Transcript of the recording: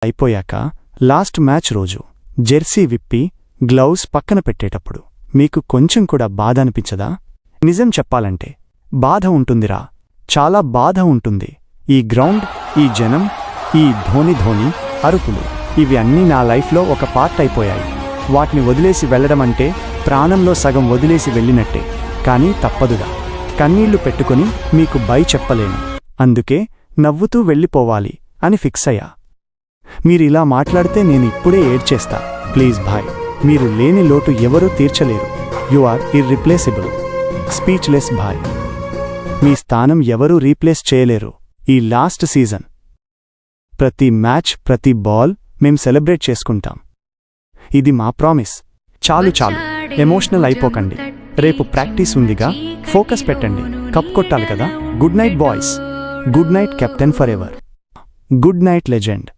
అయిపోయాక last match రోజు Jersey విప్పి గ్లౌస్ పక్కన పెట్టేటప్పుడు మీకు కొంచెం కూడా బాధ అనిపించదా? నిజం చెప్పాలంటే బాధ ఉంటుందిరా, చాలా బాధ ఉంటుంది. ఈ గ్రౌండ్, ఈ జనం, ఈ ధోని అరుపులు ఇవి అన్నీ నా లైఫ్లో ఒక పార్ట్ అయిపోయాయి. వాటిని వదిలేసి వెళ్లడమంటే ప్రాణంలో సగం వదిలేసి వెళ్ళినట్టే. కానీ తప్పదుగా, కన్నీళ్లు పెట్టుకుని మీకు బై చెప్పలేను. అందుకే నవ్వుతూ వెళ్ళిపోవాలి అని ఫిక్స్ అయ్యా. మీరిలా మాట్లాడితే నేను ఇప్పుడే ఏడ్చేస్తా. ప్లీజ్ భాయ్, మీరు లేని లోటు ఎవరూ తీర్చలేరు. You are irreplaceable. స్పీచ్లెస్ భాయ్. మీ స్థానం ఎవరూ రీప్లేస్ చేయలేరు. ఈ లాస్ట్ సీజన్ ప్రతి మ్యాచ్, ప్రతి బాల్ మేం సెలబ్రేట్ చేసుకుంటాం. ఇది మా ప్రామిస్. చాలు ఎమోషనల్ అయిపోకండి. రేపు ప్రాక్టీస్ ఉందిగా, ఫోకస్ పెట్టండి. కప్ కొట్టాలి కదా. Good night boys. Good night captain for ever. Good night legend.